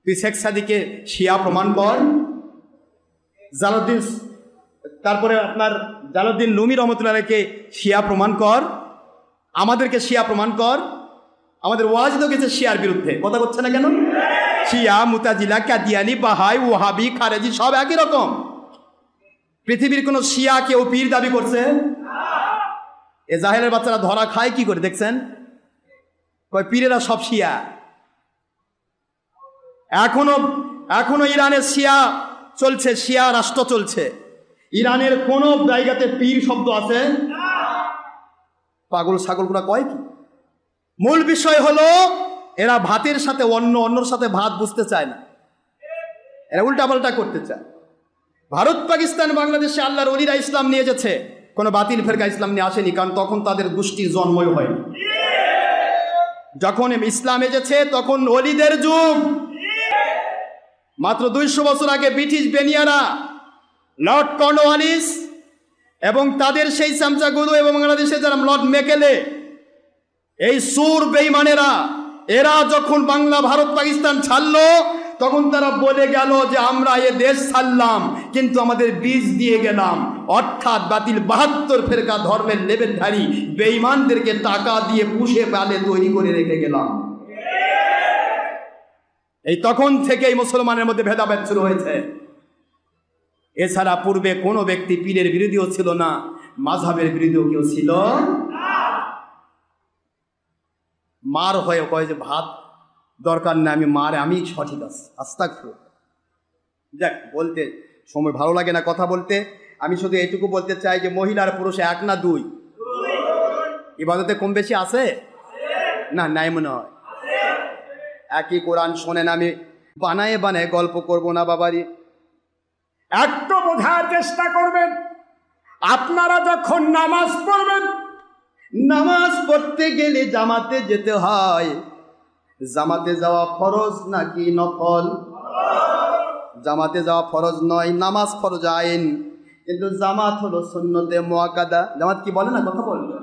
তুই শেখ সাদিকে শিয়া প্রমাণ কর, জালালউদ্দিন, তারপরে আপনার জালালউদ্দিন রুমি রহমতুল্লাহকে শিয়া প্রমাণ কর, আমাদেরকে শিয়া প্রমাণ কর। আমাদের ওয়াজ তো গেছে শিয়ার বিরুদ্ধে, কথা করছে না কেন? শিয়া, মুতাজিলা, কাদিয়ানি, বাহাই, ওয়াহাবি, খারেজি সব একই রকম। পৃথিবীর কোন শিয়া কেউ পীর দাবি করছে? এ জাহেলের বাচ্চারা ধরা খায় কি করে দেখছেন? কয় পীরেরা সব শিয়া। এখনো ইরানের শিয়া চলছে, শিয়া রাষ্ট্র চলছে। ইরানের কোন জায়গাতে পীর শব্দ আছে? পাগল ছাগলগুলা কয় কি? মূল বিষয় হলো এরা ভাতের সাথে অন্যর সাথে ভাত বুঝতে চায় না, এরা উল্টাপাল্টা করতে চায়। ভারত, পাকিস্তান, বাংলাদেশে আল্লাহর ওলিরা ইসলাম নিয়ে যেছে, কোনো বাতিল ফেরকা ইসলাম নিয়ে আসেনি, কারণ তখন তাদের গোষ্ঠীর জন্মই হয়নি। যখন ইসলাম এসেছে তখন ওলিদের যুগ। মাত্র 200 বছর আগে ব্রিটিশ বেনিয়ারা, লর্ড কর্নওয়ালিস এবং তাদের সেই চামচাগুলো, এবং বাংলাদেশে যারা লর্ড মেকেলে, এই সুর বেঈমানেরা, এরা যখন বাংলা, ভারত, পাকিস্তান ছাড়লো, তখন তারা বলে গেল যে আমরা এ দেশ ছাড়লাম কিন্তু আমাদের বীজ দিয়ে গেলাম, অর্থাৎ বাতিল 72 ফেরকা ধর্মের লেবেলধারী বেঈমানদেরকে টাকা দিয়ে পুষে পালে তৈরি করে রেখে গেলাম। এই তখন থেকেই মুসলমানের মধ্যে ভেদাভেদ শুরু হয়েছে। এছাড়া পূর্বে কোনো ব্যক্তি পীরের বিরোধীও ছিল না, মাযহাবের বিরোধীও কেউ ছিল না। মার হয়ে কয় যে ভাত দরকার না, আমি সঠিক আছে, আস্তাগফিরুল্লাহ। যাক, বলতে সময় ভালো লাগে না কথা বলতে। আমি শুধু এটুকু বলতে চাই যে মহিলার পুরুষ এক না দুই? ইবাদতে কম বেশি আছে না? নাই মনে হয়। একই কোরআন শোনেন, আমি বানায় গল্প করব না বাবারি। একটু বোঝার চেষ্টা করবেন, আপনারা যখন নামাজ পড়বেন, নামাজ পড়তে গেলে জামাতে যেতে হয়। জামাতে যাওয়া ফরজ নাকি নফল? জামাতে যাওয়া ফরজ নয়, নামাজ ফরজ আইন, কিন্তু জামাত হলো সুন্নতে মুআক্কাদা। জামাত কি বলে না, কথা বলবে,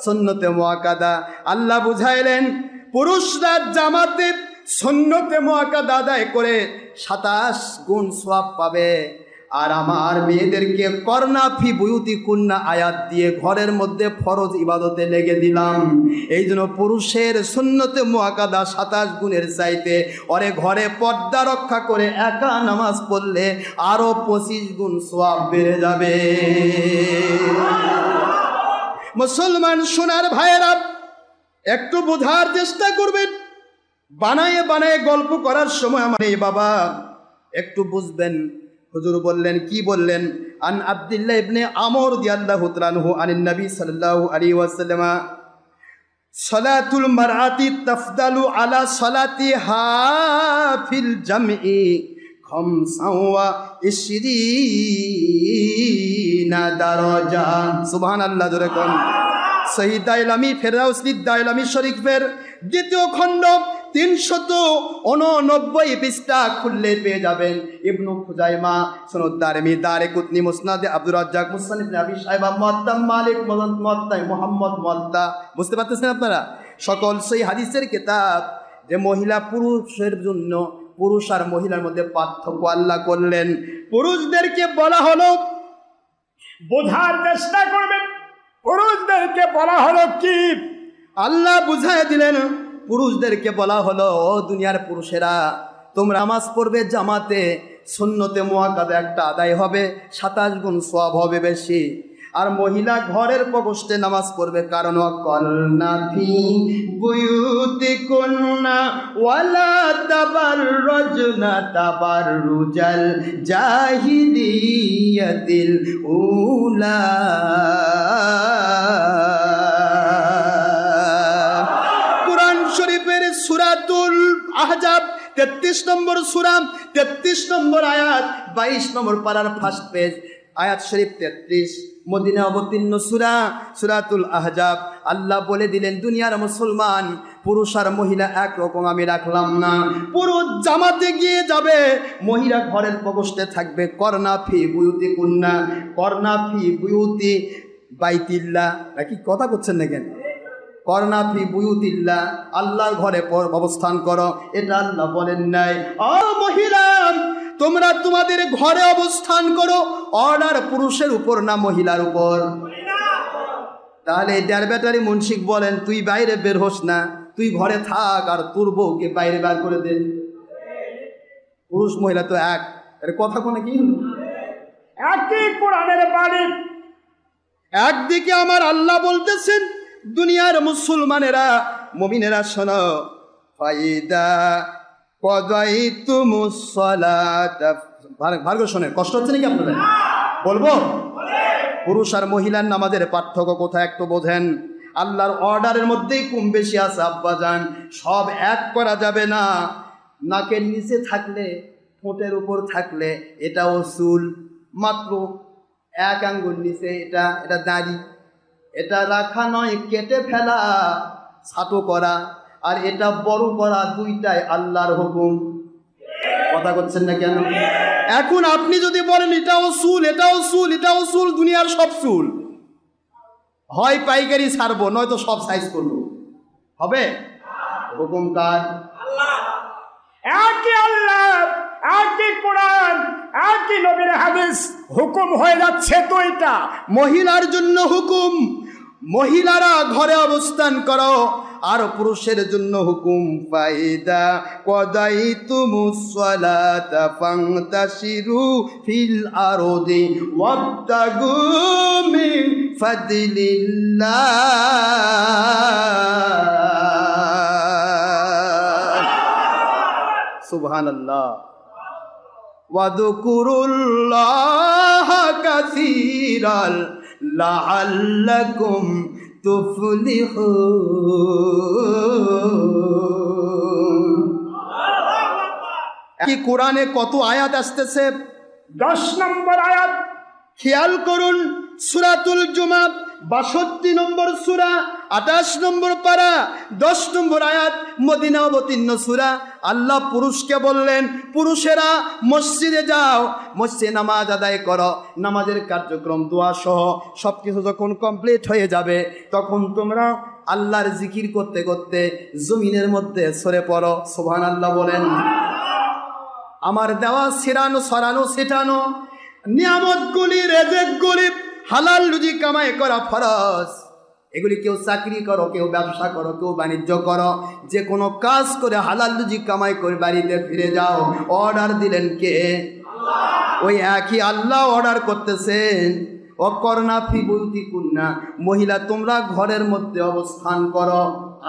সুন্নতে মুআক্কাদা। আল্লাহ বুঝাইলেন পুরুষরা জামাতে সুন্নতে মুআক্কাদা আদায় করে 27 গুণ সওয়াব পাবে, আর আমার মেয়েদেরকে করনা ফি বুয়ুতিকুন্না আয়াত দিয়ে ঘরের মধ্যে ফরজ ইবাদতে লেগে দিলাম। এই জন্য পুরুষের সুন্নতে মুআক্কাদা 27 গুণের চাইতে ওরে ঘরে পর্দা রক্ষা করে একা নামাজ পড়লে আরো 25 গুণ সওয়াব বেড়ে যাবে। মুসলমান সোনার ভাইয়েরা, একটু বোঝার চেষ্টা করবেন। বানায়ে গল্প করার সময় আমার এই বাবা একটু বুঝবেন। হুজুর বললেন, কি বললেন? আন আব্দুল্লাহ ইবনে আমর রাদিয়াল্লাহু তাআলা আনহু আনিন নবী সাল্লাল্লাহু আলাইহি ওয়াসাল্লাম সালাতুল মারআতি তাফদালু আলা সালাতিহা ফিল জামঈ 25 দারাজা। সুবহানাল্লাহ, জোরে কোন। সহিহ দাইলামি ফেরদাউসি দাইলামি শরীফের 2য় খণ্ড 389 পৃষ্ঠা খুললে পেয়ে যাবেন। ইবনু খুজাইমা, সুনাদ দারমি, দারকুতনি, মুসনাদে আব্দুর রাজ্জাক, মুসনাদ ইবনে আবি শাইবা, মুয়াত্তা মালিক, মুয়াত্তা মুহাম্মদ, মুয়াত্তা। বুঝতে পারতেছেন আপনারা? সকল সেই হাদিসের কিতাব যে মহিলা পুরুষের জন্য, পুরুষ আর মহিলার মধ্যে পার্থক্য আল্লাহ করলেন। পুরুষদেরকে বলা হলো, বোঝার চেষ্টা করবেন, পুরুষদেরকে বলা হলো কি? আল্লাহ বুঝায় দিলেন, পুরুষদেরকে বলা হলো, ও দুনিয়ার পুরুষেরা, তোমরা নামাজ পড়বে জামাতে, সুন্নতে মুআক্কাদা একটা আদায় হবে, 27 গুণ সওয়াব হবে বেশি। আর মহিলা ঘরের প্রকোষ্ঠে নামাজ পড়বে, কারণ ওয়াকালনা ফি বুয়ুতিকুন্না ওয়ালা তাবাররুজনা তাবাররুজাল জাহিলিয়াতিল উলা। সূরাতুল আহজাব 33 নম্বর সূরা, 33 নম্বর আয়াত, 22 নম্বর পারার ফার্স্ট পেজ, আয়াত শরীফ 33, মদিনা অবতীর্ণ সূরা, সূরাতুল আহজাব। আল্লাহ বলে দিলেন, দুনিয়ার মুসলমান পুরুষ আর মহিলা একরকম আমি রাখলাম না। পুরুষ জামাতে গিয়ে যাবে, মহিলা ঘরের প্রকোষ্ঠে থাকবে। করনা ফি বুয়ুতিকুন্না, করনা ফি বুয়ুতি বাইতিল্লাহ। নাকি কথা করছেন না কেন? করনা ফি বুয়ুতিল্লাহ, আল্লাহর ঘরে অবস্থান করো, এটা আল্লাহ বলেন নাই। ও মহিলা, তোমরা তোমাদের ঘরে অবস্থান করো, অর্ডার পুরুষের উপর না মহিলার উপর? তাহলে ডের ব্যাটারি মুন্সিক বলেন তুই বাইরে বের হোস না, তুই ঘরে থাক আর তোর বউকে বাইরে বার করে দে। পুরুষ মহিলা তো এক, এর কথা কোনো কি একই কোরআনের বাণী। একদিকে আমার আল্লাহ বলতেছেন দুনিয়ার মুসলমানেরা, মুমিনেরা শোনো, ফাইদা কদাইতুমুস সালাতা, ভার্গব শোনেন, কষ্ট হচ্ছে নাকি আপনাদের? বলবো পুরুষ আর মহিলার নামাজের পার্থক্য কোথায় একটু বোঝেন। আল্লাহর অর্ডারের মধ্যেই কম বেশি আছে আব্বাজান, সব এক করা যাবে না। নাকের নিচে থাকলে, ঠোঁটের উপর থাকলে এটাও চুল, মাত্র এক আঙ্গুল নিচে এটা দাড়ি, এটা রাখা নয়, কেটে ফেলা, ছাটো করা, আর এটা বড় করা, দুইটাই আল্লাহর হুকুম। কথা করছেন না কেন? এখন আপনি যদি বলেন এটাও চুল, এটাও চুল, এটাও চুল, দুনিয়ার সব চুল, হয় পাইকারি ছাড়বো নয়তো সব সাইজ করবো, হবে? হুকুম কার? একই আল্লাহ, একই কোরআন, একই নবীর হাদিস, হুকুম হয়ে যাচ্ছে তো এটা মহিলার জন্য হুকুম, মহিলারা ঘরে অবস্থান করো, আর পুরুষের জন্য হুকুম ফাইদা কদাইতুমুস সালাতা ফান্তাশিরু ফিল আরদি ওয়াবতাগু মিন ফাদলিল্লাহ। সুবহানাল্লাহ। ওয়াযকুরুল্লাহা কাসীরান লাআল্লাকুম তুফলিহুন। কি কোরআনে কত আয়াত আসতেছে? 10 নম্বর আয়াত খেয়াল করুন, সূরাতুল জুমা 62 নম্বর সূরা, 28 নম্বর পারা, 10 নম্বর আয়াত, মদিনা অবতীর্ণ সূরা। আল্লাহ পুরুষকে বললেন, পুরুষেরা মসজিদে যাও, মসজিদে নামাজ আদায় করো, নামাজের কার্যক্রম দোয়া সহ সব কিছু যখন কমপ্লিট হয়ে যাবে, তখন তোমরা আল্লাহর জিকির করতে করতে জমিনের মধ্যে সরে পড়ো। সুবহানাল্লাহ বলেন। আমার দেওয়া ছিড়ানো, সরানো, ছিটানো নিয়ামতগুলি, রেজেকগুলি, হালাল রুজি কামাই করা ফরজ। এগুলি কেউ চাকরি করো, কেউ ব্যবসা করো, কেউ বাণিজ্য করো, যে কোনো কাজ করে হালাল রুজি কামাই করে বাড়িতে ফিরে যাও। অর্ডার দিলেন কে? ওই একই আল্লাহ অর্ডার করতেছেন, অকর্ণা ফি বুয়ুতিকুন্না, মহিলা তোমরা ঘরের মধ্যে অবস্থান করো।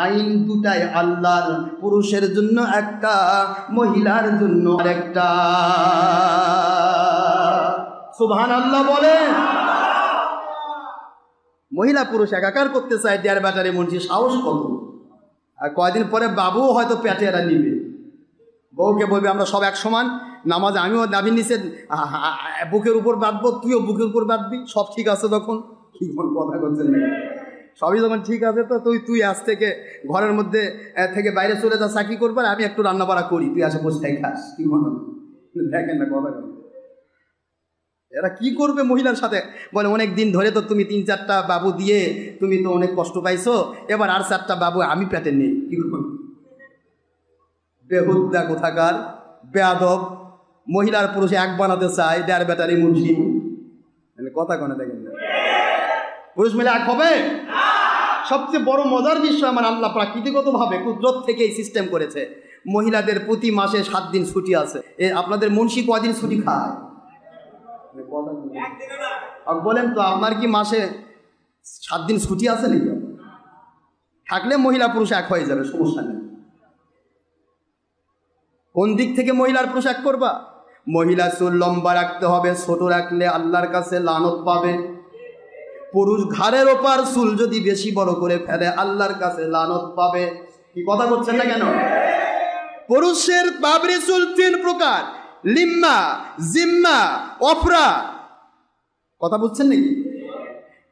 আইন দুটাই আল্লাহর, পুরুষের জন্য একটা, মহিলার জন্য আরেকটা। সুবহানাল্লাহ বলেন। মহিলা পুরুষ একাকার করতে চায়, ডের ব্যাটারি মুন্সি সাহস কত! আর কয়দিন পরে বাবুও হয়তো পেটে এরা নিবে, বউকে বলবে আমরা সব এক সমান, নামাজ আমিও নাভির নিচে বুকের উপর বাঁধবো, তুইও বুকের উপর বাঁধবি, সব ঠিক আছে তখন। কি কথা করছেন না? সবই যখন ঠিক আছে তো তুই আজ থেকে ঘরের মধ্যে থেকে বাইরে চলে যা, চাকরি করবে, আমি একটু রান্না বাড়া করি, তুই আসে বসে থাকি খাস। কি মনে দেখেন না কথা? এরা কি করবে মহিলার সাথে? বলে অনেক দিন ধরে তো তুমি 3-4টা বাবু দিয়ে তুমি তো অনেক কষ্ট পাইছো, এবার আর 4টা বাবু আমি পেটে নেই। কি করব? বেহুদ্দা কোথাকার, বেয়াদব। মহিলার পুরুষ এক বানাতে চায়, ডের ব্যাটারি মুন্সি। কথা কনে দেখেন না, পুরুষ মহিলা এক হবে? সবচেয়ে বড় মজার বিষয়, আমার আল্লাহ প্রাকৃতিকগতভাবে কুদরত থেকে এই সিস্টেম করেছে, মহিলাদের প্রতি মাসে 7 দিন ছুটি আছে। আপনাদের মুন্সি কদিন ছুটি খায়? বলেন তো, আপনার কি মাসে 7 দিন ছুটি আছে নাকি? থাকলে মহিলা পুরুষ এক হয়ে যাবে, সমস্যা নেই। কোন দিক থেকে মহিলার পুরুষ এক করবা? মহিলা চুল লম্বা রাখতে হবে, ছোট রাখলে আল্লাহর কাছে লানত পাবে। পুরুষ ঘাড়ের ওপার চুল যদি বেশি বড় করে ফেলে আল্লাহর কাছে লানত পাবে। কি কথা করছেন না কেন? পুরুষের বাবরি চুল 3 প্রকার, লিম্মা, জিম্মা, অফরা। কথা বুঝছেন নাকি?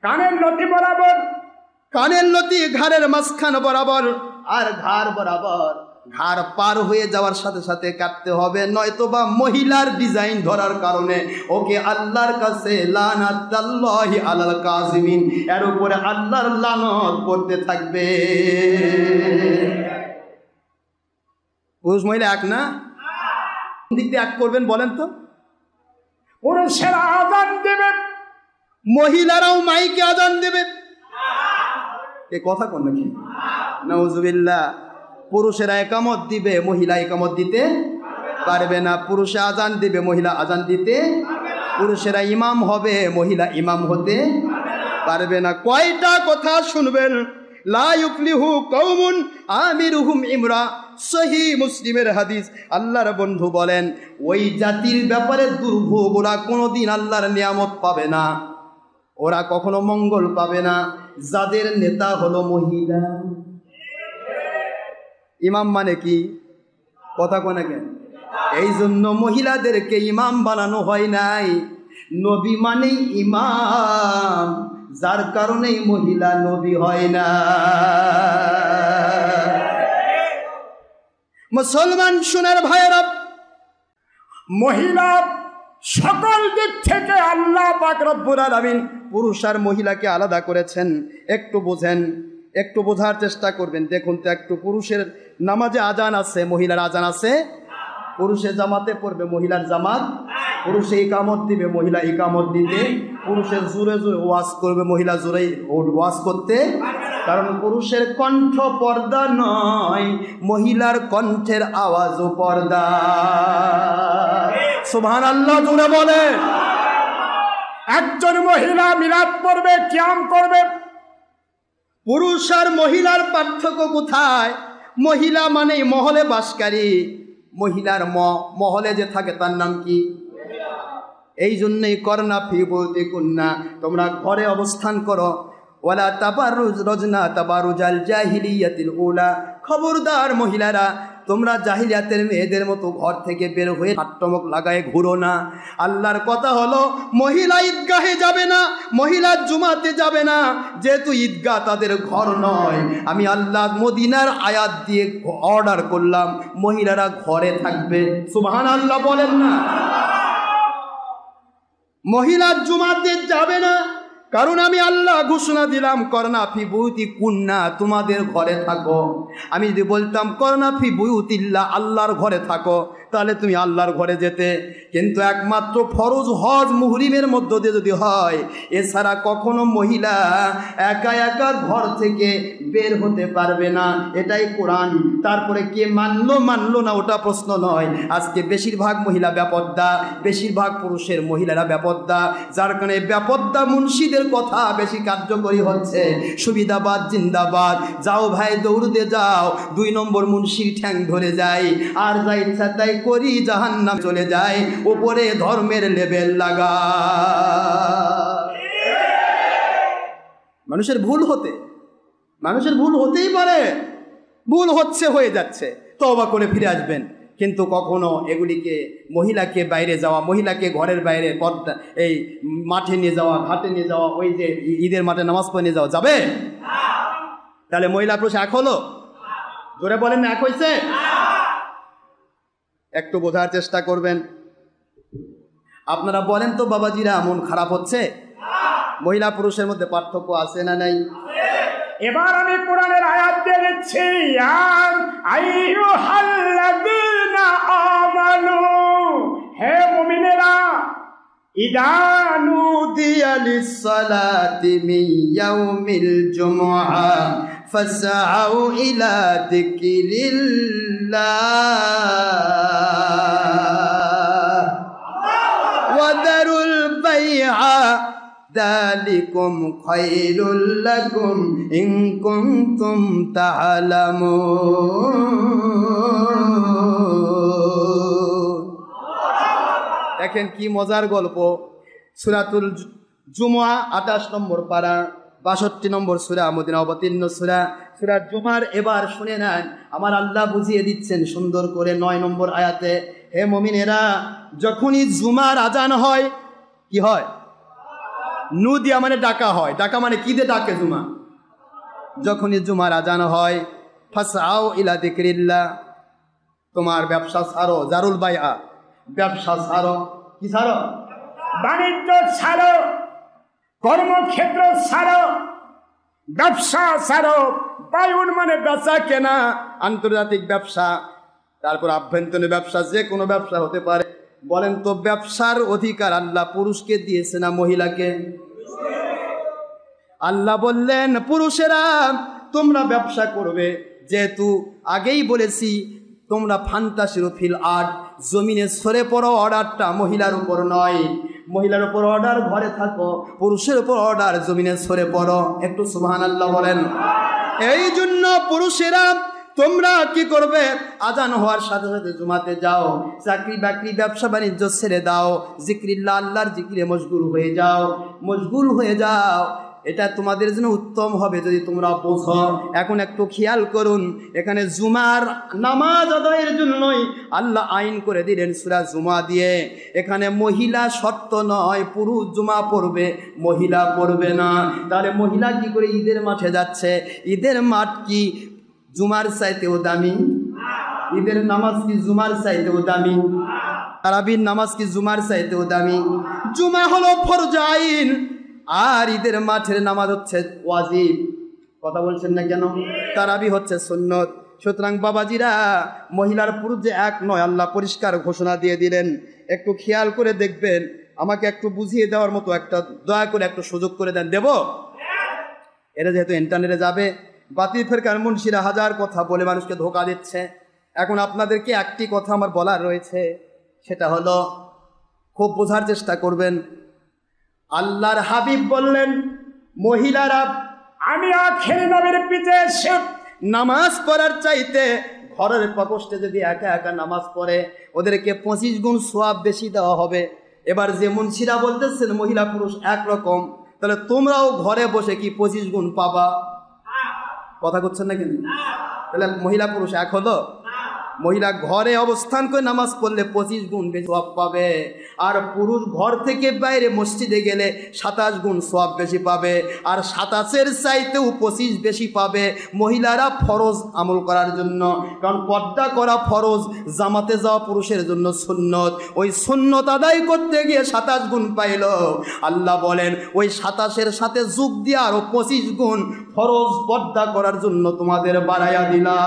কানের লতি বরাবর, কানের লতি ঘাড়ের মাঝখান বরাবর, আর ঘাড় বরাবর ঘাড় পার হয়ে যাওয়ার সাথে সাথে কাটতে হবে, নয়তো বা মহিলার ডিজাইন ধরার কারণে ওকে আল্লাহর কাছে লানাতুল্লাহি আলাল কাযিমিন, এর উপরে আল্লাহর লানত পড়তে থাকবে। পুরুষ মহিলা এক না? কোন দিক দিয়ে এক করবেন বলেন তো? পুরুষেরা আযান দেবেন, মহিলারাও মাইকে আযান দেবে। এ কথা কোন নাকি? নাউজুবিল্লাহ। পুরুষেরা একামত দিবে, মহিলা একামত দিতে পারবে না। পুরুষে আজান দিবে, মহিলা আজান দিতে। পুরুষেরা ইমাম হবে, মহিলা ইমাম হতে পারবে না। কয়টা কথা শুনবেন? লা ইউফলিহু কওমুন আমিরুহুম ইমরা, সহিহ মুসলিমের হাদিস। আল্লাহর বন্ধু বলেন ওই জাতির ব্যাপারে দুর্ভোগ, ওরা কোনোদিন আল্লাহর নিয়ামত পাবে না, ওরা কখনো মঙ্গল পাবে না, যাদের নেতা হলো মহিলা। ইমাম মানে কি? কথা কোনে কেন? এই জন্য মহিলাদেরকে ইমাম বানানো হয় নাই। নবী মানেই ইমাম, যার কারণেই মহিলা নবী হয় না। মুসলমান সোনার ভাইয়েরা, মহিলা সকল দিক থেকে আল্লাহ পাক রব্বুল আলামিন পুরুষ আর মহিলাকে আলাদা করেছেন। একটু বোঝেন, একটু বোঝার চেষ্টা করবেন। দেখুন তো একটু, পুরুষের নামাজে আজান আছে, মহিলার আজান আছে। পুরুষে জামাতে পড়বে, মহিলার জামাত। পুরুষে ইকামত দিবে, মহিলা ইকামত দিতে। পুরুষে জোরে জোরে ওয়াজ করবে, মহিলা জোরে ওয়াজ করতে। কারণ পুরুষের কণ্ঠ পর্দা নয়, মহিলার কণ্ঠের আওয়াজও পর্দা। সুবহানাল্লাহ জোরে বলে। একজন মহিলা মিলাদ পড়বে, কিয়াম করবে। পুরুষ আর মহিলার পার্থক্য কোথায়? মহিলা মানে মহলে বাসকারী, মহিলার মহলে যে থাকে তার নাম কি? এই জন্যই করনা ফি বুয়ুতিকুন্না, তোমরা ঘরে অবস্থান করো। ওয়ালা তাবাররুজ রজনা তাবারুজাল জাহিলিয়াতিল উলা, খবরদার মহিলারা, তোমরা জাহিলিয়াতের মেয়েদের মতো ঘর থেকে বের হয়ে ঠাট্টমক লাগায় ঘুরো না। আল্লাহর কথা হলো মহিলা ঈদগাহে যাবে না, মহিলা জুমাতে যাবে না, যেহেতু ঈদগাহ তাদের ঘর নয়। আমি আল্লাহ মদিনার আয়াত দিয়ে অর্ডার করলাম মহিলারা ঘরে থাকবে। সুবহানাল্লাহ বলেন না? মহিলা জুমাতে যাবে না, কারণ আমি আল্লাহ ঘোষণা দিলাম করনা ফি বুয়ুতিকুন্না, তোমাদের ঘরে থাকো। আমি যদি বলতাম করনা ফি বুয়ুতিল্লাহ, আল্লাহর ঘরে থাকো, তাহলে তুমি আল্লাহর ঘরে যেতে। কিন্তু একমাত্র ফরজ হজ মুহরিমের মধ্য দিয়ে যদি হয়, এছাড়া কখনো মহিলা একা একা ঘর থেকে বের হতে পারবে না। এটাই কোরআন। তারপরে কে মানলো না ওটা প্রশ্ন নয়। আজকে বেশিরভাগ মহিলা বেপর্দা, বেশিরভাগ পুরুষের মহিলারা বেপর্দা, যার কারণে বেপর্দা মুন্সিদের কথা বেশি কার্যকরী হচ্ছে। সুবিধাবাদ জিন্দাবাদ, যাও ভাই দৌড়তে যাও, 2 নম্বর মুন্সির ঠ্যাং ধরে যায়, আর যা ইচ্ছা তাই করি জাহান্নাম চলে যায়। উপরে ধর্মের লেবেল লাগা। মানুষের ভুল হতেই পারে, ভুল হচ্ছে, হয়ে যাচ্ছে, তওবা করে ফিরে আসবেন। কিন্তু কখনো এগুলিকে, মহিলাকে বাইরে যাওয়া, মহিলাকে ঘরের বাইরে পর্দা, এই মাঠে নিয়ে যাওয়া, ঘাটে নিয়ে যাওয়া, ওই যে ঈদের মাঠে নামাজ পড়ে নিয়ে যাওয়া যাবে? তাহলে মহিলা পুরুষ এক হলো? জোরে বলেন না, এক হয়েছে? একটু বোঝার চেষ্টা করবেন। আপনারা বলেন তো বাবাজিরা, মন খারাপ হচ্ছে? মহিলা পুরুষের মধ্যে পার্থক্য আছে না নাই? এবার আমি কোরআনের আয়াত দিয়ে দিচ্ছি। আইয়ুহাল্লাযীনা আমানু, হে মুমিনেরা, ইযা নুদিয়া লিস-সালাতি মিন ইয়াউমিল জুমআ ফাসআউ ইলা যিকরিল্লাহ ওয়া দারুল বাইআ যালিকুম খায়রুল লাকুম ইন কুনতুম তা'লামুন। দেখেন কি মজার গল্প। সূরাতুল জুমআ 28 নম্বর পারা, 62 নম্বর সূরা, মদিনা অবতীর্ণ সূরা, সূরা জুমার। এবার শুনে নেন, আমার আল্লাহ বুঝিয়ে দিচ্ছেন সুন্দর করে 9 নম্বর আয়াতে। হে মুমিনেরা, যখনই জুমার আজান হয়, কি হয়? নুদিয়া মানে ডাকা হয়। ডাকা মানে কি দিয়ে ডাকে? জুমা। যখনই জুমার আজান হয়, ফাসআউ ইলা যিকরিল্লাহ, তোমার ব্যবসা ছাড়ো, জারুল বাইআ, ব্যবসা ছাড়ো। কি ছাড়ো? বাণিজ্য ছাড়ো, কর্মক্ষেত্র ছাড়ো, ব্যবসা ছাড়ো। বায়ুন মানে বেচা কেনা, আন্তর্জাতিক ব্যবসা, তারপর আভ্যন্তরীণ ব্যবসা, যে কোনো ব্যবসা হতে পারে। বলেন তো ব্যবসার অধিকার আল্লাহ পুরুষকে দিয়েছে না মহিলাকে? আল্লাহ বললেন পুরুষেরা তোমরা ব্যবসা করবে, যেহেতু আগেই বলেছি তোমরা ফান্তাসিরু ফিল আর্ট, জমিনে সরে পড়ো, অর্ডারটা মহিলার উপর নয়। মহিলার উপর অর্ডার ঘরে থাকো, পুরুষের উপর অর্ডার জমিনে সরে পড়ো। একটু সুবহানাল্লাহ বলেন। এই জন্য পুরুষেরা তোমরা কি করবে? আজান হওয়ার সাথে সাথে জুমাতে যাও, চাকরি বাকরি ব্যবসা বাণিজ্য ছেড়ে দাও, জিক্রিল্লাহ আল্লাহর জিকিরে মশগুল হয়ে যাও, মশগুল হয়ে যাও। এটা তোমাদের জন্য উত্তম হবে যদি তোমরা বোঝো। এখন একটু খেয়াল করুন, এখানে জুমার নামাজ আদায়ের জন্যই আল্লাহ আইন করে দিলেন সূরা জুমা দিয়ে। এখানে মহিলা শর্ত নয়, পুরুষ জুমা পড়বে, মহিলা পড়বে না। তাহলে মহিলা কি করে ঈদের মাঠে যাচ্ছে? ঈদের মাঠ কি জুমার চাইতেও দামি? ঈদের নামাজ কি জুমার চাইতেও দামি? তারাবির নামাজ কি জুমার চাইতেও দামি? জুমা হলো ফরজ আইন, আর ঈদের মাঠের নামাজ হচ্ছে ওয়াজিব। কথা বলছেন না কেন? তারাবি হচ্ছে সুন্নত। সুতরাং বাবাজিরা, মহিলার পুরুষ যে এক নয়, আল্লাহ পরিষ্কার ঘোষণা দিয়ে দিলেন। একটু খেয়াল করে দেখবেন, আমাকে একটু বুঝিয়ে দেওয়ার মতো একটা দয়া করে একটু সুযোগ করে দেন। দেব? এটা যেহেতু ইন্টারনেটে যাবে, বাতিল ফেরকার মুন্সিরা হাজার কথা বলে মানুষকে ধোঁকা দিচ্ছে। এখন আপনাদেরকে একটি কথা আমার বলার রয়েছে, সেটা হলো খুব বোঝার চেষ্টা করবেন। আল্লাহর হাবিব বললেন মহিলারা আমি আখেরি নবীর পিছে এসে নামাজ পড়ার চাইতে ঘরের প্রকোষ্ঠে যদি একা একা নামাজ পড়ে ওদেরকে 25 গুণ সওয়াব বেশি দেওয়া হবে। এবার যে মুন্সিরা বলতেছেন মহিলা পুরুষ একরকম, তাহলে তোমরাও ঘরে বসে কি 25 গুণ পাবা? কথা করছেন না কিন্তু? তাহলে মহিলা পুরুষ এক হলো? মহিলা ঘরে অবস্থান করে নামাজ পড়লে 25 গুণ বেশি সওয়াব পাবে, আর পুরুষ ঘর থেকে বাইরে মসজিদে গেলে 27 গুণ সওয়াব বেশি পাবে, আর 27-এর চাইতেও 25 বেশি পাবে মহিলারা ফরজ আমল করার জন্য। কারণ পর্দা করা ফরজ, জামাতে যাওয়া পুরুষের জন্য সুন্নত। ওই সুন্নত আদায় করতে গিয়ে 27 গুণ পাইল। আল্লাহ বলেন ওই 27-এর সাথে যোগ দিয়ে আরও 25 গুণ ফরজ পর্দা করার জন্য তোমাদের বাড়াইয়া দিলাম।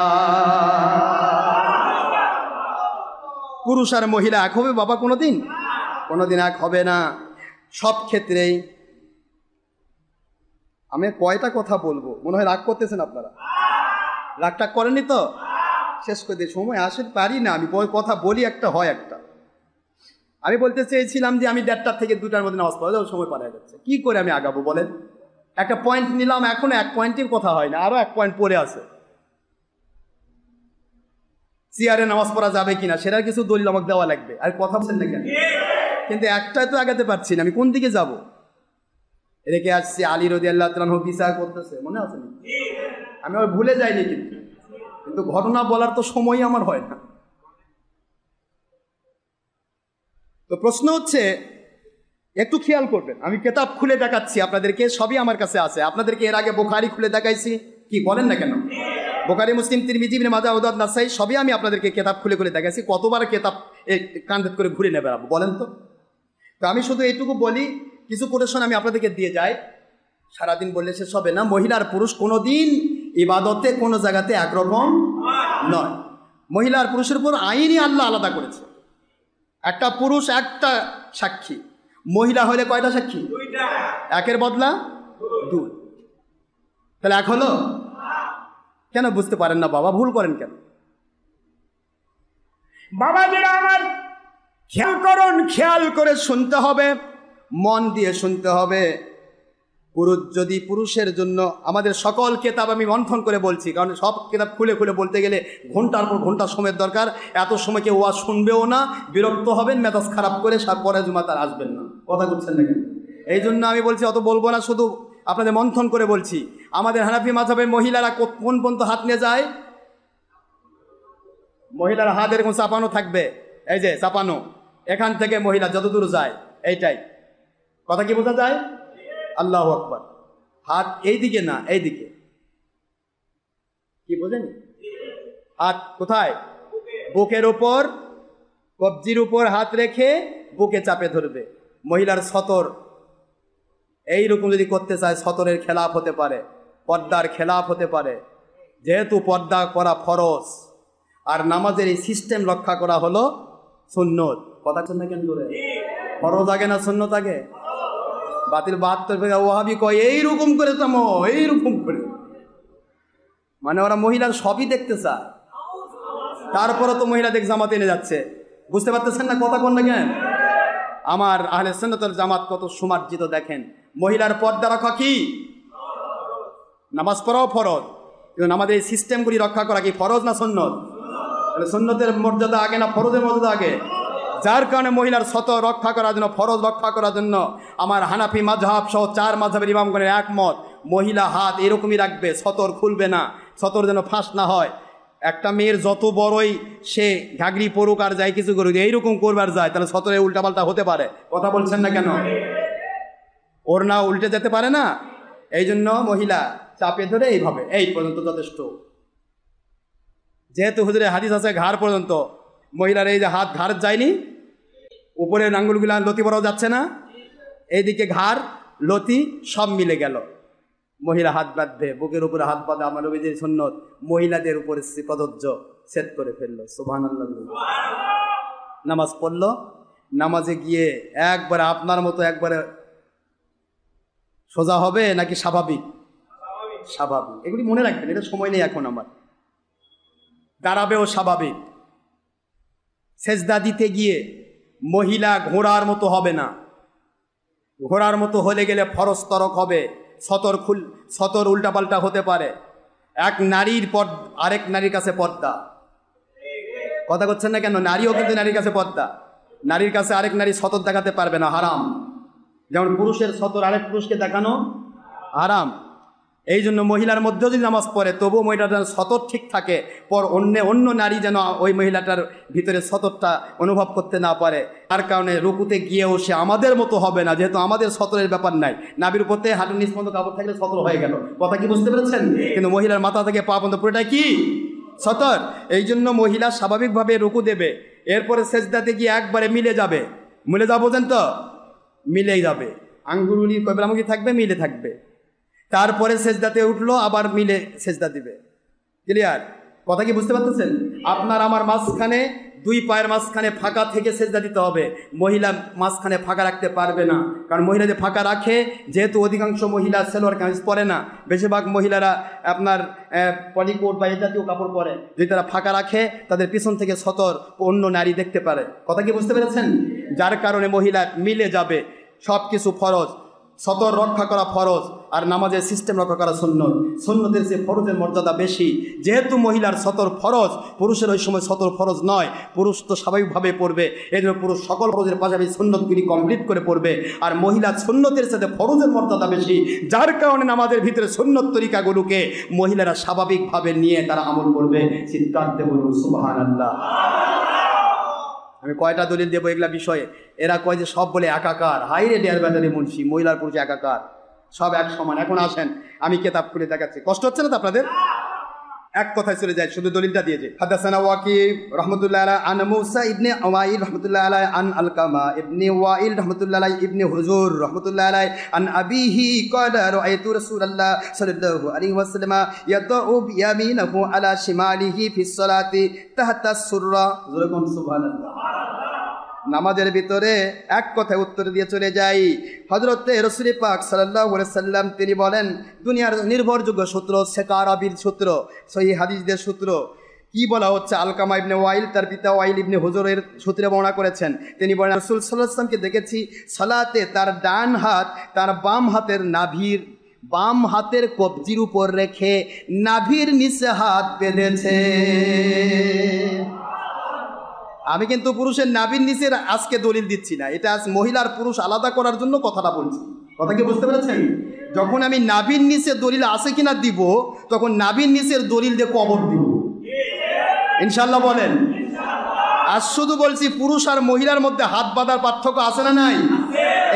পুরুষ আর মহিলা এক হবে বাবা? কোনোদিন কোনোদিন এক হবে না। সব ক্ষেত্রেই আমি কয়টা কথা বলবো, মনে হয় রাগ করতেছেন আপনারা? রাগটা করেনি তো? শেষ করে দিয়ে সময় আসে, পারি না আমি কথা বলি, একটা হয় একটা। আমি বলতে চেয়েছিলাম যে আমি 1:30 থেকে 2টার মধ্যে নামাজ পড়া যাবো, সময় পার হয়ে যাচ্ছে। কী করে আমি আগাবো বলেন? একটা পয়েন্ট নিলাম, এখনো এক পয়েন্টের কথা হয় না, আরও এক পয়েন্ট পড়ে আছে। চেয়ারে নামাজ পড়া যাবে কিনা সেটার কিছু দলিল আমাকে দেওয়া লাগবে। আর কথা বলছেন না কেন? কিন্তু একটাই তো আগাতে পারছি না, আমি কোন দিকে যাব? রেখে আসছি আলী রাদিয়াল্লাহু তাআলা আনহু বিচার করতেছে, মনে আছে? আমি আর ভুলে যাইনি, কিন্তু ঘটনা বলার তো সময় আমার হয় না। তো প্রশ্ন হচ্ছে, একটু খেয়াল করবেন, আমি কিতাব খুলে দেখাচ্ছি আপনাদেরকে, সবই আমার কাছে আছে। আপনাদেরকে এর আগে বুখারী খুলে দেখাইছি, কি বলেন না কেন? বুখারী, মুসলিম, তিরমিজি, ইবনে মাজাহ, আবু দাউদ, নাসাই সবই আমি আপনাদেরকে কিতাব খুলে খুলে দেখাইছি। কতবার কিতাব কাঁধে করে ঘুরে নেবে বলেন তো? তো আমি শুধু এইটুকু বলি, কিছু কোটেশন আমি আপনাদেরকে দিয়ে যাই, সারাদিন বললে শেষ হবে না। মহিলার পুরুষ কোনো দিন ইবাদতে কোনো জায়গাতে একরকম নয়। মহিলার পুরুষের উপর আইনই আল্লাহ আলাদা করেছে। একটা পুরুষ একটা সাক্ষী, মহিলা হলে কয়টা সাক্ষী? একের বদলা 2। তাহলে এক হলো? কেন বুঝতে পারেন না বাবা? ভুল করেন কেন? বাবাজিরা আমার খেয়াল করুন, খেয়াল করে শুনতে হবে, মন দিয়ে শুনতে হবে। পুরুষ যদি পুরুষের জন্য আমাদের সকল কিতাব আমি মন্থন করে বলছি, কারণ সব কিতাব খুলে খুলে বলতে গেলে ঘন্টার পর ঘন্টা সময়ের দরকার। এত সময় কেউ ওয়াজ শুনবেও না, বিরক্ত হবেন, মেজাজ খারাপ করে পরে জুমা তার আসবেন না। কথা করছেন না কেন? এই জন্য আমি বলছি অত বলবো না, শুধু আপনাদের মন্থন করে বলছি। আমাদের হানাফি মাযহাবের মহিলারা কোন পর্যন্ত হাত নিয়ে যায়? মহিলার হাত এরকম চাপানো থাকবে, এই যে চাপানো, এখান থেকে মহিলা যতদূর যায় এইটাই। কথা কি বোঝা যায়? আল্লাহু আকবার। হাত এই দিকে না, এই দিকে। কি বোঝেন? হাত কোথায়? বুকের উপর কবজির উপর হাত রেখে বুকে চাপে ধরবে। মহিলার সতর এইরকম যদি করতে চায় সতরের খেলাফ হতে পারে, পর্দার খেলাফ হতে পারে। যেহেতু পর্দা করা ফরজ আর নামাজের এই সিস্টেম রক্ষা করা হলো সুন্নত। কথা শুনতে কেন করে? ফরজ আগে না সুন্নত আগে? বাতিল 72 ওয়াহাবি কয় এইরকম করে তামো, এইরকম করে, মানে ওরা মহিলার সবই দেখতে চায়, তারপরে তো মহিলাদের জামাতে এনে যাচ্ছে। বুঝতে পারতেছেন না কথা কোন না কেন? আমার আহলে সুন্নাতুল জামাত কত সুমার্জিত দেখেন। মহিলার পর্দা রাখা কি? নামাজ পড়াও ফরজ, কিন্তু আমাদের এই সিস্টেমগুলি রক্ষা করা কি ফরজ না সুন্নত? তাহলে সুন্নতের মর্যাদা আগে না ফরজের মর্যাদা আগে? যার কারণে মহিলার সতর রক্ষা করার জন্য, ফরজ রক্ষা করার জন্য আমার হানাফি মাযহাব সহ 4 মাযহাবের ইমামগণের একমত, মহিলা হাত এরকমই রাখবে, সতর খুলবে না, সতর যেন ফাঁস না হয়। একটা মেয়ের যত বড়ই সে ঘাগরি পড়ুক আর যাই কিছু করুক, এইরকম করবার যায় তাহলে সতরে উল্টাপাল্টা হতে পারে। কথা বলছেন না কেন? ওর না উল্টে যেতে পারে না, এই জন্য মহিলা চাপে ধরে এইভাবে এই পর্যন্ত যথেষ্ট। যেহেতু হুজুরের হাদিস আছে ঘাড় পর্যন্ত, মহিলার এই যে হাত ঘাড় যায়নি, উপরের আঙ্গুলগুলা লতি বড় যাচ্ছে না, এইদিকে ঘাড় লতি সব মিলে গেল। মহিলা হাত বাঁধবে, বুকের উপরে হাত বাঁধে আমার নবীজির সুন্নত মহিলাদের উপরে প্রযোজ্য, সেট করে ফেললো। সুবহানাল্লাহ। নামাজ পড়লো, নামাজে গিয়ে একবারে আপনার মতো একবারে সোজা হবে নাকি স্বাভাবিক? স্বাভাবিক। এগুলি মনে রাখবেন, এটা সময় নেই এখন আমার। দাঁড়াবেও স্বাভাবিক। সেজদা দিতে গিয়ে মহিলা ঘোড়ার মতো হবে না। ঘোড়ার মতো হলে গেলে ফরজ তরক হবে, সতর উল্টাপাল্টা হতে পারে। এক নারীর আরেক নারীর কাছে পর্দা। কথা করছেন না কেন? নারীও কিন্তু নারীর কাছে পর্দা। নারীর কাছে আরেক নারী সতর দেখাতে পারবে না, হারাম। যেমন পুরুষের সতর আরেক পুরুষকে দেখানো হারাম। এই জন্য মহিলার মধ্যেও যদি নামাজ পড়ে তবুও মহিলাটার সতর ঠিক থাকে, পর অন্য নারী যেন ওই মহিলাটার ভিতরে সতরটা অনুভব করতে না পারে। তার কারণে রুকুতে গিয়েও সে আমাদের মতো হবে না, যেহেতু আমাদের সতরের ব্যাপার নাই। নাবির উপর থেকে হাঁটুর নিচ পর্যন্ত কাপড় থাকলে সতর হয়ে গেল। কথা কি বুঝতে পেরেছেন? কিন্তু মহিলার মাথা থেকে পা পর্যন্ত পুরোটাই কি সতর। এই জন্য মহিলা স্বাভাবিকভাবে রুকু দেবে, এরপরে সেজদাতে গিয়ে একবারে মিলে যাবে। মিলে যাবো বোঝেন তো? মিলেই যাবে, আঙ্গুলগুলি কবলামুখী থাকবে, মিলে থাকবে। তারপরে সেজদাতে উঠলো, আবার মিলে সেজদা দিবে। ক্লিয়ার? কথা কি বুঝতে পারতেছেন? আপনার আমার মাঝখানে, দুই পায়ের মাঝখানে ফাঁকা থেকে সেজদা দিতে হবে। মহিলা মাঝখানে ফাঁকা রাখতে পারবে না, কারণ মহিলা যে ফাঁকা রাখে, যেহেতু অধিকাংশ মহিলা সালোয়ার কামিজ পরে না, বেশিরভাগ মহিলারা আপনার পলিকোট বা এই জাতীয় কাপড় পরে, যদি তারা ফাঁকা রাখে তাদের পিছন থেকে সতর অন্য নারী দেখতে পারে। কথা কি বুঝতে পেরেছেন? যার কারণে মহিলা মিলে যাবে। সব কিছু ফরজ, সতর রক্ষা করা ফরজ, আর নামাজের সিস্টেম রক্ষা করা সুন্নত। সুন্নতের যে ফরজের মর্যাদা বেশি। যেহেতু মহিলার সতর ফরজ, পুরুষের ওই সময় সতর ফরজ নয়, পুরুষ তো স্বাভাবিকভাবে পড়বে। এই জন্য পুরুষ সকল ফরজের পাশাপাশি সুন্নতগুলি কমপ্লিট করে পড়বে, আর মহিলার সুন্নতের সাথে ফরজের মর্যাদা বেশি। যার কারণে নামাজের ভিতরে সুন্নত তরিকাগুলোকে মহিলারা স্বাভাবিকভাবে নিয়ে তারা আমল করবে। চিৎকার বলুন সুবহানাল্লাহ। আমি কয়টা দলিল দেবো এগুলা বিষয়ে? এরা কয় যে সব বলে একাকার। হাই রে ডেয়ার ব্যাটারি মুন্সি, মহিলার পুরুষ একাকার, সব এক সমান। এখন আসেন আমি কেতাব খুলে দেখাচ্ছি, কষ্ট হচ্ছে না তো আপনাদের? এক কথায় চলে যায়, শুধু দলিলটা দিয়েছে। হাদাসানা ওয়াকিব রাহমাতুল্লাহ আলাইহি আন মুসা ইবনে ওয়াইল রাহমাতুল্লাহ আলাইহি আন আলকামা ইবনে ওয়াইল রাহমাতুল্লাহ আলাইহি ইবনে হুজুর রাহমাতুল্লাহ আলাইহি আন আবিহি ক্বালা রাআইতু রাসূলুল্লাহ সাল্লাল্লাহু আলাইহি ওয়াসাল্লাম ইয়াদাউ বিয়ামিনাহু আলা শিমালিহি ফিস সালাতি তাহতা সুররা। জোরে কোন সুবহানাল্লাহ। নামাজের ভিতরে এক কথায় উত্তর দিয়ে চলে যাই। হযরতে রাসূল পাক সাল্লাল্লাহু আলাইহি সাল্লাম তিনি বলেন, দুনিয়ার নির্ভরযোগ্য সূত্র, সেকারাবির সূত্র, সহিহ হাদিসদের সূত্র কি বলা হচ্ছে? আলকামা ইবনে ওয়াইল তার পিতা ওয়াইল ইবনে হুজুরের সূত্রে বর্ণনা করেছেন। তিনি বলেন, রাসূল সাল্লাল্লাহু আলাইহি ওয়াসাল্লামকে দেখেছি সালাতে তার ডান হাত তার বাম হাতের কবজির উপর রেখে নাভির নিচে হাত বেঁধেছে। আমি কিন্তু পুরুষের নাভির নিচের আজকে দলিল দিচ্ছি না, এটা আজ মহিলার পুরুষ আলাদা করার জন্য কথাটা বলছি। কথা কি বুঝতে পেরেছেন? যখন আমি নাভির নিচে দলিল আছে কিনা দিব, তখন নাভির নিচের দলিল দিয়ে কবর দিব ইনশাল্লাহ। বলেন। আর শুধু বলছি পুরুষ আর মহিলার মধ্যে হাত বাঁধার পার্থক্য আছে না নাই?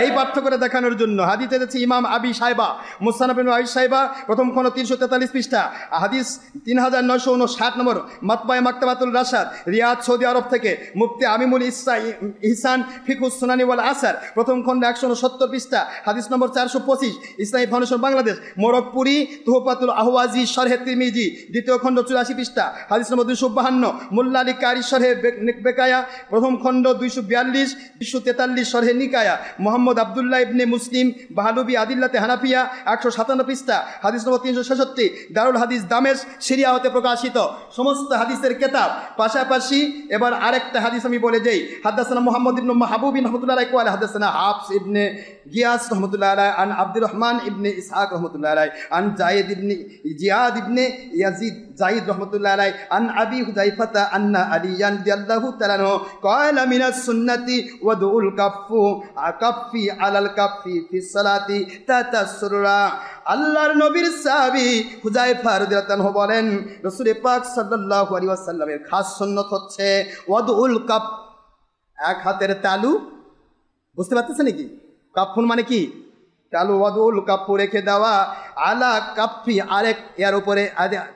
এই পার্থক্যটা দেখানোর জন্য হাদিস এনেছে ইমাম আবি সাইবা, মুসনাদ ইবনে আবি সাইবা, প্রথম খণ্ড 343 পৃষ্ঠা, হাদিস 3959 নম্বর, মাতবায়ে মাকতাবাতুল রাশাদ, রিয়াদ, সৌদি আরব থেকে মুফতি আমিমুল ইহসান ফিকহুস সুনানি ওয়াল আসার, প্রথম খণ্ড 169 পৃষ্ঠা, হাদিস নম্বর 425, ইসলামী ফাউন্ডেশন বাংলাদেশ, মোরকপুরি তুহফাতুল আহওয়াজি শরহে তিরমিজি, দ্বিতীয় খণ্ড 84 পৃষ্ঠা, হাদিস নম্বর 252, মোল্লা আলী কারি শরহে বেকায়া, প্রথম খণ্ড 242, 243 শরহে নিকায়া, মোহাম্মদ আবদুল্লাহ ইবনে মুসলিম বাহালুবি আদিল্লাতে হানাফিয়া 157 পৃষ্ঠা, হাদিস নম্বর 366, দারুল হাদিস দামেশ সিরিয়া হতে প্রকাশিত সমস্ত হাদিসের কেতাব। পাশাপাশি এবার আরেকটা হাদিস আমি বলে যাই। হাদাসানা মুহাম্মদ ইবনে মাহবুব রাহমাতুল্লাহ আলাইহি ওয়া হাদাসানা হাফস ইবনে গিয়াস রাহমাতুল্লাহ আলাইহি আন আব্দুর রহমান ইবনে ইসহাক রাহমাতুল্লাহ আলাইহি আন জিয়াদ ইবনে ইয়াজিদ জাইদ রাহমাতুল্লাহ আলাইহি আন আবি হুযাইফাতা আন্না আলিয়ান রাদিয়াল্লাহু তাআলা আনহু ক্বালা মিনাস সুন্নতি ওয়াদুল কাফি আলাল কাফি ফিস সালাতি তাতাসসুরা। আল্লাহর নবীর সাহাবী হুযায়ফা রাদিয়াল্লাহু আনহু বলেন, রাসূল পাক সাল্লাল্লাহু আলাইহি ওয়াসাল্লামের খাস সুন্নাত হচ্ছে ওয়াদুল কাফ, এক হাতের তালু, বুঝতে পারতেছেন নাকি? কাফুন মানে কি? তালু, ওয়াদুল কাফু রেখে দেওয়া, আলা কাফি আরেক এর উপরে,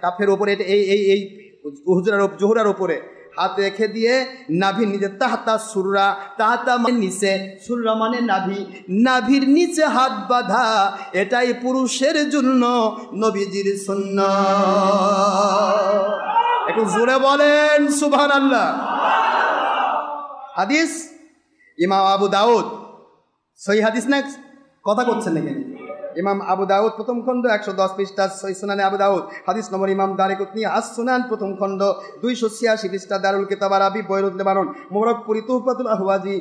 কাফের উপরে, এই জোহরার উপরে হাত রেখে দিয়ে নাভির নিচে, তাহাতা সুররা, তাহাতা মানে নিচে, সুররা মানে নাভি, নাভির নিচে হাত বাঁধা, এটাই পুরুষের জন্য নবীজির সুন্নাত। একটু জোরে বলেন সুবহানাল্লাহ। হাদিস ইমাম আবু দাউদ, সহি হাদিস না, কথা করছেন নাকি? ইমাম আবু দাউদ প্রথম খণ্ড 110 পৃষ্ঠা, সহিহ সুনানে আবু দাউদ, হাদিস নম্বর ইমাম দারিকুতনি আস-সুনান প্রথম খণ্ড 286 পৃষ্ঠা, দারুল কিতাব আরবি বৈরুত লেবানন, মোবারকপুরি তুহফাতুল আহওয়াজি,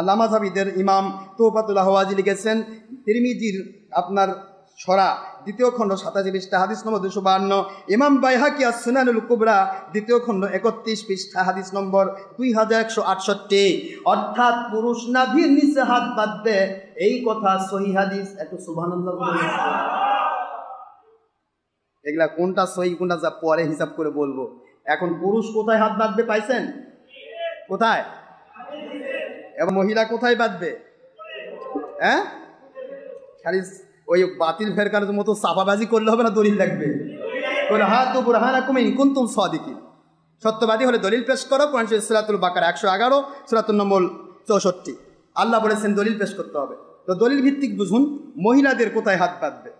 লামাযাবিদের ইমাম তুহফাতুল আহওয়াজি লিখেছেন, তিরমিজির আপনার ছড়া দ্বিতীয় খণ্ড 87 পৃষ্ঠা, হাদিস নম্বর 252, ইমাম বাইহাকি আস-সুনানুল কুবরা দ্বিতীয় খণ্ড 31 পৃষ্ঠা, হাদিস নম্বর 2168। অর্থাৎ পুরুষ নাভির নিচে হাত বাঁধবে, এই কথা সহি হাদিস। একটু সুবহানাল্লাহ বলুন। এগুলা কোনটা সহি কোনটা যা পরে হিসাব করে বলবো। এখন পুরুষ কোথায় হাত বাঁধবে পাইছেন? কোথায়? এবং মহিলা কোথায় বাঁধবে? হ্যাঁ, খালি ওই বাতিল ফেরকার মতো চাপাবাজি করলে হবে না, দলিল লাগবে। হাতু বুরহানাকুম ইন কুনতুম সাদিকিন, সত্যবাদী হলে দলিল পেশ করো। কোরআন সূরাতুল বাকারা 111, সূরাতুন নম্বর 64 আল্লাহ বলেছেন দলিল পেশ করতে হবে। তো দলিল ভিত্তিক বুঝুন মহিলাদের কোথায় হাত বাঁধবে।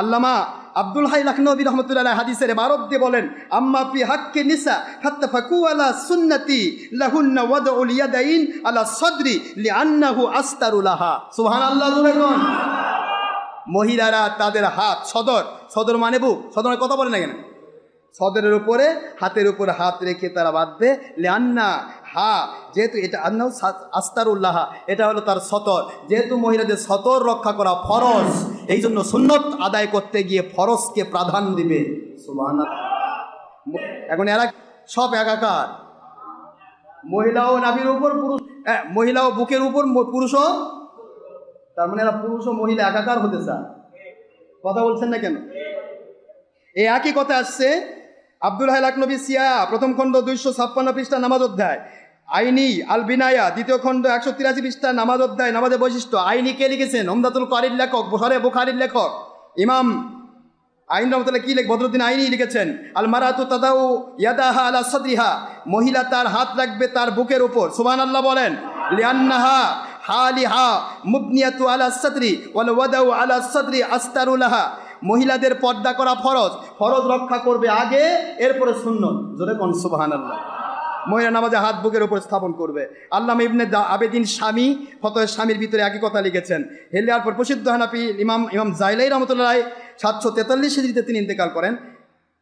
আল্লামা আব্দুল হাই লাখনবী রহমতুল্লাহ আলাইহি হাদিসের ইবারত দিয়ে বলেন, আম্মা ফি হাক্কি নিসা ফাত্তাফাকু আলা সুন্নতি লাহুন্না ওয়াদউল ইয়াদাইন আলা সাদরি লিআন্নাহু আস্তারু লাহা। সুবহানাল্লাহ। মহিলারা তাদের হাত, সদর মানে বুক, সদর কথা বলে না কেন, সদরের উপরে, হাতের উপরে হাত রেখে তারা বাঁধবে। লিআন্না, হা যেহেতু এটা, আন্নাহু আস্তারুল্লাহ, এটা হলো তার সতর। যেহেতু মহিলাদের সতর রক্ষা করা ফরজ, এই জন্য সুন্নত আদায় করতে গিয়ে ফরজকে প্রাধান্য দিবে। সুবহানাল্লাহ। এখন এরা সব একাকার, মহিলাও নাভির উপর, পুরুষ, মহিলাও বুকের উপর, পুরুষও, তার মানে এরা পুরুষ ও মহিলা একাকার হতে চায়। কথা বলছেন না কেন? এই একই কথা আসছে আব্দুল হাই লাখনবী সিয়া প্রথম খণ্ড 256 পৃষ্ঠা, নামাজ অধ্যায়, আইনি আল বিনায়া দ্বিতীয় খণ্ড 183 পৃষ্ঠা, নামাজ অধ্যায়, নামাজের বৈশিষ্ট্য। আইনি কে লিখেছেন? উমদাতুল কারির লেখক, বুখারীর লেখক ইমাম আইন রহমতুল্লাহ কি বদরুদ্দিন আইনি লিখেছেন, আল মারাতু তাদাউ ইয়াদাহা আলা সাদরিহা, মহিলা তার হাত রাখবে তার বুকের উপর। সুবহানাল্লাহ বলেন। লিআন্নাহা হালিহা মুবনিয়াতু আলা সাদরি ওয়াল ওয়াদাউ আলা সাদরি আস্তারুলাহা, মহিলাদের পর্দা করা ফরজ, ফরজ রক্ষা করবে আগে, এরপরে সুন্নত। জোরে কোন সুবহানাল্লাহ। মহিলা নামাজে হাত বুকের উপর স্থাপন করবে। আল্লামা ইবনে আবেদিন শামী ফতোয়া শামীর ভিতরে একই কথা লিখেছেন। হেলিয়ার পর প্রসিদ্ধ হানাফি ইমাম জাইলাই রহমতুল্লাহ 743 হিজরিতে তিনি ইন্তেকাল করেন।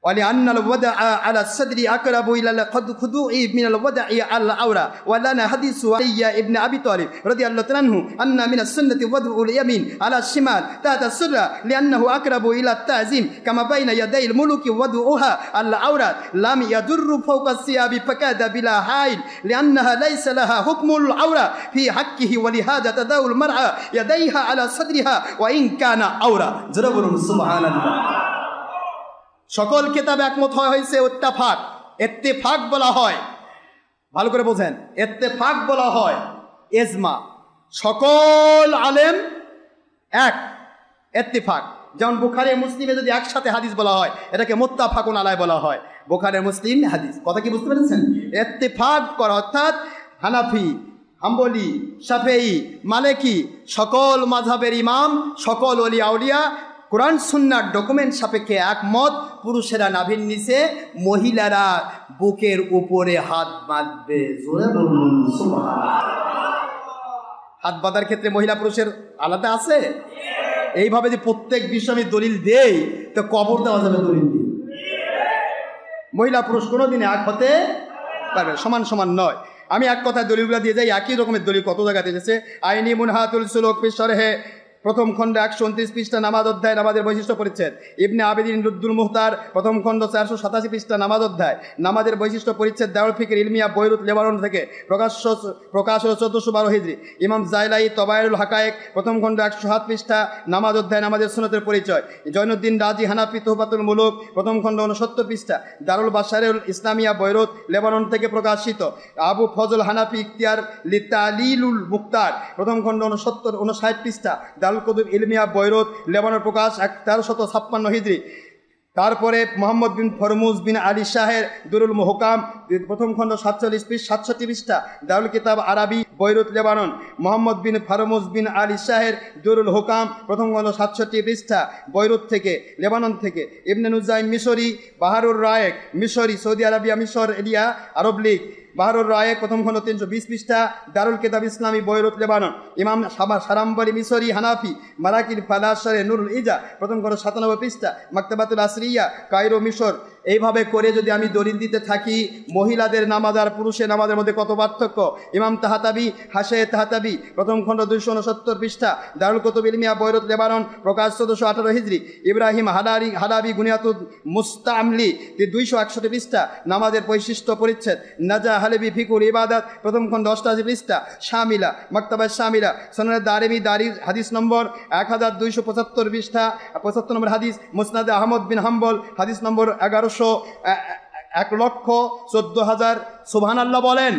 ولأن الوضع على الصدر أقرب إلى الخضوع من الوضع على العورة، ولنا حديث علي ابن أبي طالب رضي الله عنه أن من السنة وضع اليمين على الشمال تحت السرة لأنه أقرب إلى التعظيم، كما بين يدي الملوك وضعها على العورة لم يضر فوق الثياب فكاد بلا حائل، لأنها ليس لها حكم العورة في حقه، ولهذا تداو المرأة يديها على صدرها وإن كان عورة। سبحان الله। সকল কিতাব একমত হয়েছে ইত্তেফাক বলা হয়, ভালো করে বোঝেন, ইত্তেফাক বলা হয় এজমা। সকল আলেম এক, ইত্তেফাক। যেমন বুখারী মুসলিমে যদি একসাথে হাদিস বলা হয় এটাকে মুত্তাফাকুন আলাইহি বলা হয়। বুখারী মুসলিম হাদিস, কথা কি বুঝতে পেরেছেন? ইত্তেফাক করা অর্থাৎ হানাফি, হাম্বলি, শাফেঈ, মালিকি সকল মাযহাবের ইমাম, সকল ওলি আউলিয়া কোরআন সুন্নাহর ডকুমেন্ট সাপেক্ষে একমত, পুরুষেরা নাভির নিচে, মহিলারা বুকের উপরে হাত বাঁধবে। জোরে বলুন সুবহানাল্লাহ। হাত বাঁধার ক্ষেত্রে মহিলা পুরুষের আলাদা আছে? এইভাবে যে প্রত্যেক বিষয়ে আমি দলিল দেই তো কবর দেওয়া যাবে দলিল দিয়ে। মহিলা পুরুষ কোনোদিন এক হতে পারবে, সমান সমান নয়। আমি এক কথায় দলিলগুলো দিয়ে যাই, একই রকমের দলিল কত জায়গাতে এসেছে। আইনি মুনহাতুল সুলুক ফি শরহে প্রথম খণ্ড 129 পৃষ্ঠা নামাজ অধ্যায়, নামাজের বৈশিষ্ট্য পরিচ্ছেদ। ইবনে আবিদিন রুদ্দুল মুহতার প্রথম খণ্ড 487 পৃষ্ঠা নামাজ অধ্যায়, নামাজের বৈশিষ্ট্য পরিচ্ছেদ। দারুল ফিকির ইলমিয়া বৈরুত লেবানন থেকে প্রকাশ 1412 হিজরি। ইমাম জাইলাই তবায়রুল হাকায়েক প্রথম খণ্ড 107 পৃষ্ঠা নামাজ অধ্যায়, নামাজের সুন্নতের পরিচয়। জৈনুদ্দিন রাজি হানাফি তুহফাতুল মুলুক প্রথম খণ্ড 69 পৃষ্ঠা। দারুল বাশারেল ইসলামিয়া বৈরুত লেবানন থেকে প্রকাশিত। আবু ফজল হানাফি ইখতিয়ার লিতালিলুল মুক্তার প্রথম খণ্ড 59 পৃষ্ঠা। দারুল কুতুব ইলমিয়া বৈরুত লেবানন প্রকাশ 1356 হিজরি। তারপরে মোহাম্মদ বিন ফরমুজ বিন আলী শাহের দুরুল মুহকাম প্রথম খণ্ড 67 পৃষ্ঠা। দারুল কিতাব আরবি বৈরুত লেবানন। মোহাম্মদ বিন ফরমুজ বিন আলী শাহের দুরুল হুকাম প্রথম খণ্ড 67 পৃষ্ঠা, বৈরুত থেকে, লেবানন থেকে। ইবনে নুজাইম মিশরি, বাহারুর রায়েক মিশরি, সৌদি আরবিয়া, মিশর এরিয়া, আরব লীগ। বাহারুর রায়েক প্রথম খণ্ড 320 পৃষ্ঠা, দারুল কিতাব ইসলামী বৈরুত লেবানন। ইমাম সারাম্বরি মিশরি হানাফি, মারাকির ফালাশরে নুরুল ইজা প্রথম খণ্ড 97 পৃষ্ঠা, মাকতাবাতুল আসরিয়া, কায়রো, মিশর। এইভাবে করে যদি আমি দলিল দিতে থাকি মহিলাদের নামাজ আর পুরুষের নামাজের মধ্যে কত পার্থক্য। ইমাম তাহাতাবি, হাশে তাহাতাবি প্রথম খণ্ড 269 পৃষ্ঠা, দারুল কুতুব ইলমিয়া বৈরুত লেবানন প্রকাশ 1418 হিজরি। ইব্রাহিম হালাবি গুনিয়াতুল মুস্তামলি 261 পৃষ্ঠা, নামাজের বৈশিষ্ট্য পরিচ্ছেদ। নাজা হালেবি ফিকুল ইবাদত প্রথম খণ্ড 88 পৃষ্ঠা, শামিলা, মাকতাবা শামিলা, সুনানে দারিমি দারির হাদিস নম্বর 1275 পৃষ্ঠা, 75 নম্বর হাদিস। মুসনাদে আহমদ বিন হাম্বল হাদিস নম্বর 1,14,000 সুবহানাল্লাহ বলেন,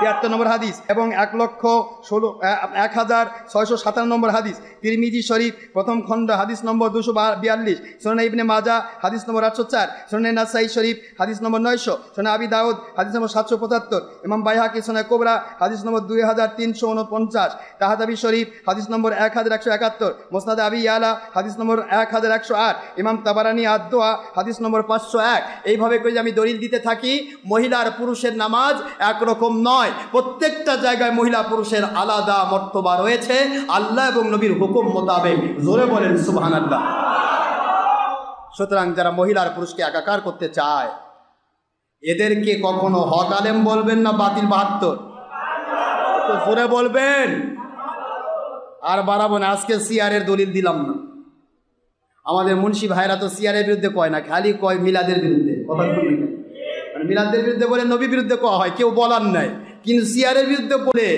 73 নম্বর হাদিস। এবং 1,16,1,657 নম্বর হাদিস। তিরমিজি শরীফ প্রথম খণ্ড হাদিস নম্বর 242। সুনানে ইবনে মাজা হাদিস নম্বর 804। সুনানে নাসাই শরীফ হাদিস নম্বর 900। সুনানে আবি দাউদ হাদিস নম্বর 775। ইমাম বাইহাকি সুনানে কুবরা হাদিস নম্বর 2349। তাহাতাবি শরীফ হাদিস নম্বর 1171। মুসনাদে আবি ইয়ালা হাদিস নম্বর 1108। ইমাম তাবারানি আদ-দোয়া হাদিস নম্বর 501। এইভাবে করে আমি দলিল দিতে থাকি মহিলা আর পুরুষের নামাজ একরকম নয়, প্রত্যেকটা জায়গায় মহিলা পুরুষের আলাদা মর্তবা রয়েছে আল্লাহ এবং নবীর হুকুম মোতাবেক। জোরে বলেন সুবহানাল্লাহ। সুতরাং যারা মহিলার পুরুষকে একাকার করতে চায় এদেরকে কখনো হক আলেম বলবেন না বাতিল 72, তো জোরে বলবেন। আর বাড়াবো না, আজকে সিয়ারের দলিল দিলাম না। আমাদের মুন্সি ভাইরা তো সিয়ারের বিরুদ্ধে কয় না, খালি কয় মিলাদের বিরুদ্ধে। কথা বলবেন মিলাদের বিরুদ্ধে বলে নবী বিরুদ্ধে কওয়া হয়, কেউ বলার নাই। কিন্তু সিয়ারের বিরুদ্ধে বলে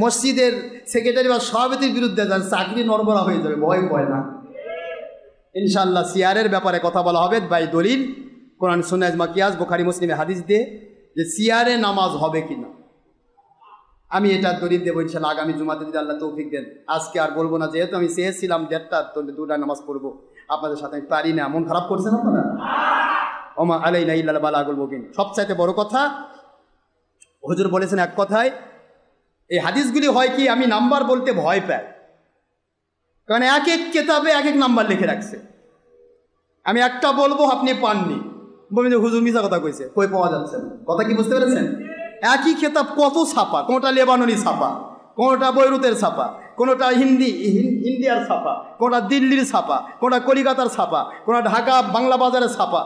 মসজিদের সেক্রেটারি বা সভাপতির বিরুদ্ধে যান, চাকরি নড়বড়া হয়ে যাবে, ভয় কয় না। ইনশাআল্লাহ সিয়ারের ব্যাপারে কথা বলা হবে বাই দলিল কোরআন সুন্নাহ ইজমা কিয়াস বুখারী মুসলিমে হাদিস দিয়ে যে সিয়ারে নামাজ হবে কিনা। আমি এটা দলিল দেবো ইনশাআল্লাহ আগামী জুমাতে যদি আল্লাহ তৌফিক দেন। আজকে আর বলবো না, যেহেতু আমি চেয়েছিলাম 1:30 নামাজ পড়বো, আপনাদের সাথে আমি পারি না। মন খারাপ করছেন আপনারা? ওমা আলাইনা ইল্লাল বালাগুল মুবিন। সবচাইতে বড় কথা হুজুর বলেছেন এক কথায়, এই হাদিসগুলি হয় কি আমি নাম্বার বলতে ভয় পাই, কারণ এক এক কিতাবে এক এক নাম্বার লিখে রাখছে। আমি একটা বলবো আপনি পাননি, বলবেন যে হুজুর মিছা কথা কইছে, কই পাওয়া যাচ্ছে না। কথা কি বুঝতে পেরেছেন? একই খেতাব কত ছাপা, কোনটা লেবাননি ছাপা, কোনটা বৈরুতের ছাপা, কোনটা ইন্ডিয়ার ছাপা, কোনটা দিল্লির ছাপা, কোনটা কলিকাতার ছাপা, কোনটা ঢাকা বাংলা বাজারের ছাপা।